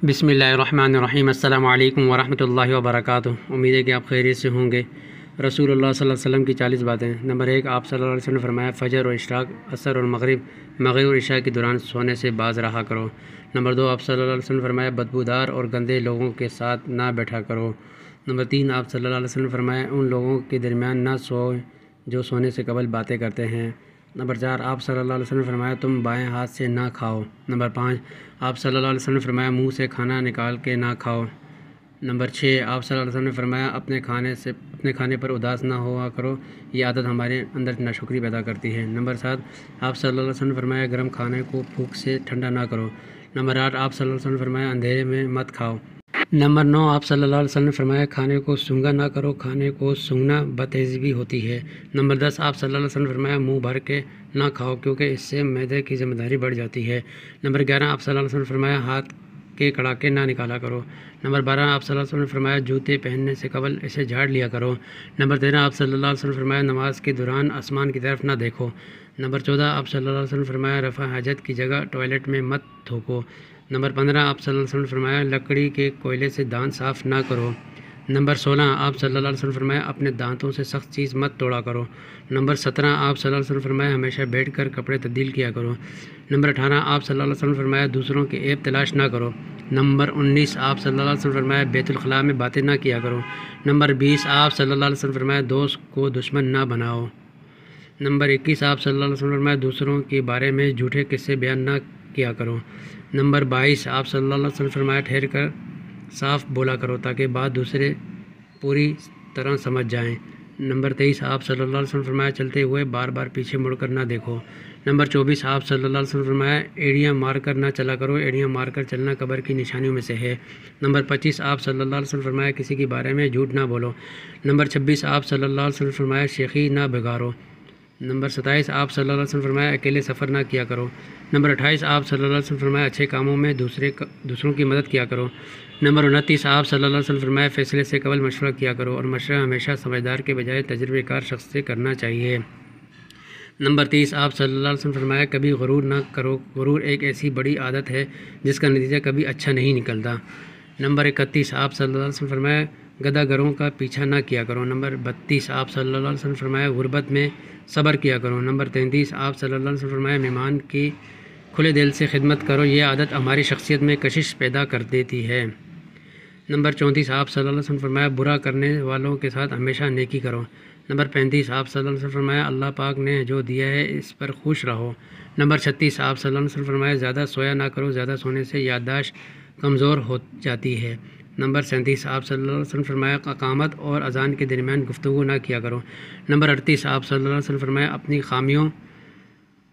بسم اللہ الرحمن الرحیم۔ السلام علیکم ورحمۃ اللہ وبرکاتہ۔ امید ہے کہ آپ خیریت سے ہوں گے۔ رسول اللہ صلی اللہ علیہ وسلم کی 40 باتیں۔ نمبر 1، آپ صلی اللہ علیہ وسلم نے فرمایا فجر اور اشراق، عصر اور مغرب اور عشاء کے دوران سونے سے باز رہا کرو۔ نمبر 2، آپ صلی اللہ علیہ وسلم نے فرمایا بدبودار اور گندے لوگوں کے ساتھ نہ بیٹھا کرو۔ نمبر 3، آپ صلی اللہ علیہ وسلم نے فرمایا ان لوگوں کے درمیان نہ سوئے جو سونے سے قبل باتیں کرتے ہیں۔ نمبر 4، آپ صلی اللہ علیہ وسلم نے فرمایا تم بائیں ہاتھ سے نہ کھاؤ۔ نمبر 5، آپ صلی اللہ علیہ وسلم نے فرمایا منہ سے کھانا نکال کے نہ کھاؤ۔ نمبر 6، آپ صلی اللہ علیہ وسلم نے فرمایا اپنے کھانے پر اداس نہ ہوا کرو، یہ عادت ہمارے اندر ناشکری پیدا کرتی ہے۔ نمبر 7، آپ صلی اللہ علیہ وسلم نے فرمایا گرم کھانے کو پھونک سے ٹھنڈا نہ کرو۔ نمبر 8، آپ صلی اللہ علیہ وسلم نے فرمایا اندھیرے میں مت کھاؤ۔ نمبر 9، آپ صلی اللہ علیہ وسلم نے فرمایا کھانے کو سونگھا نہ کرو، کھانے کو سونگھنا بدتہذیبی ہوتی ہے۔ نمبر 10، آپ صلی اللہ علیہ وسلم نے فرمایا منہ بھر کے نہ کھاؤ کیونکہ اس سے معدے کی ذمہ داری بڑھ جاتی ہے۔ نمبر 11، آپ صلی اللہ علیہ وسلم نے فرمایا ہاتھ کے کڑاکے نہ نکالا کرو۔ نمبر 12، آپ صلی اللہ علیہ وسلم نے فرمایا جوتے پہننے سے قبل اسے جھاڑ لیا کرو۔ نمبر 13، آپ صلی اللہ علیہ وسلم نے فرمایا نماز کے دوران آسمان کی طرف نہ دیکھو۔ نمبر 14، آپ صلی اللہ علیہ وسلم نے فرمایا رفع حاجت کی جگہ ٹوائلٹ میں مت تھوکو۔ نمبر 15، آپ صلی اللہ علیہ وسلم نے فرمایا لکڑی کے کوئلے سے دانت صاف نہ کرو۔ نمبر 16، آپ صلی اللہ علیہ وسلم نے فرمایا اپنے دانتوں سے سخت چیز مت توڑا کرو۔ نمبر 17، آپ صلی اللہ علیہ وسلم نے فرمایا ہمیشہ بیٹھ کر کپڑے تبدیل کیا کرو۔ نمبر 18، آپ صلی اللہ علیہ وسلم نے فرمایا دوسروں کے عیب تلاش نہ کرو۔ نمبر 19، آپ صلی اللہ علیہ وسلم نے فرمایا بیت الخلاء میں باتیں نہ کیا کرو۔ نمبر 20، آپ صلی اللہ علیہ وسلم نے فرمایا دوست کو دشمن نہ بناؤ۔ نمبر 21، آپ صلی اللہ علیہ وسلم نے فرمایا دوسروں کے بارے میں جھوٹے قصے بیان نہ کیا کرو۔ نمبر 22، آپ صلی اللہ علیہ وسلم نے فرمایا ٹھہر کر صاف بولا کرو تاکہ بات دوسرے پوری طرح سمجھ جائیں۔ نمبر 23، آپ صلی اللہ علیہ وسلم نے فرمایا چلتے ہوئے بار بار پیچھے مڑ کر نہ دیکھو۔ نمبر 24، آپ صلی اللہ علیہ وسلم نے فرمایا ایڑیاں مار کر نہ چلا کرو، ایڑیاں مار کر چلنا قبر کی نشانیوں میں سے ہے۔ نمبر 25، آپ صلی اللہ علیہ وسلم نے فرمایا کسی کے بارے میں جھوٹ نہ بولو۔ نمبر 26، آپ صلی اللہ علیہ وسلم نے فرمایا شیخی نہ بگاڑو۔ نمبر 27، آپ صلی اللہ علیہ وسلم نے فرمایا اکیلے سفر نہ کیا کرو۔ نمبر 28، آپ صلی اللہ علیہ وسلم نے فرمایا اچھے کاموں میں دوسروں کی مدد کیا کرو۔ نمبر 29، آپ صلی اللہ علیہ وسلم نے فرمایا فیصلے سے قبل مشورہ کیا کرو اور مشورہ ہمیشہ سمجھدار کے بجائے تجربے کار شخص سے کرنا چاہیے۔ نمبر 30، آپ صلی اللہ علیہ وسلم نے فرمایا کبھی غرور نہ کرو، غرور ایک ایسی بڑی عادت ہے جس کا نتیجہ کبھی اچھا نہیں نکلتا۔ نمبر 31، آپ صلی اللہ علیہ وسلم نے فرمایا گدھا گروں کا پیچھا نہ کیا کرو۔ نمبر 32، آپ صلی اللہ علیہ وسلم نے فرمایا غربت میں صبر کیا کرو۔ نمبر 33، آپ صلی اللہ علیہ وسلم نے فرمایا مہمان کی کھلے دل سے خدمت کرو، یہ عادت ہماری شخصیت میں کشش پیدا کر دیتی ہے۔ نمبر 34، آپ صلی اللہ علیہ وسلم نے فرمایا برا کرنے والوں کے ساتھ ہمیشہ نیکی کرو۔ نمبر 35، آپ صلی اللہ علیہ وسلم نے فرمایا اللہ پاک نے جو دیا ہے اس پر خوش رہو۔ نمبر 36، آپ صلی اللہ علیہ وسلم نے فرمایا زیادہ سویا نہ کرو، زیادہ سونے سے یادداشت کمزور ہو جاتی ہے۔ نمبر 37، آپ صلی اللہ علیہ وسلم نے فرمایا اقامت اور اذان کے درمیان گفتگو نہ کیا کرو۔ نمبر 38، آپ صلی اللہ علیہ وسلم نے فرمایا اپنی خامیوں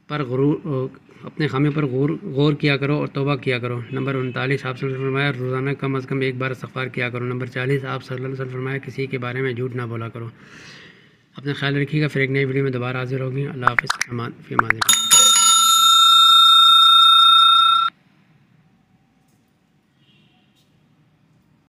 پر غور کیا کرو اور توبہ کیا کرو۔ نمبر 39، آپ صلی اللہ علیہ وسلم نے فرمایا روزانہ کم از کم ایک بار استغفار کیا کرو۔ نمبر 40، آپ صلی اللہ علیہ وسلم نے فرمایا کسی کے بارے میں جھوٹ نہ بولا کرو۔ اپنا خیال رکھیے گا، پھر ایک نئی ویڈیو میں دوبارہ حاضر ہوگی۔ اللہ حافظ، فی امان اللہ۔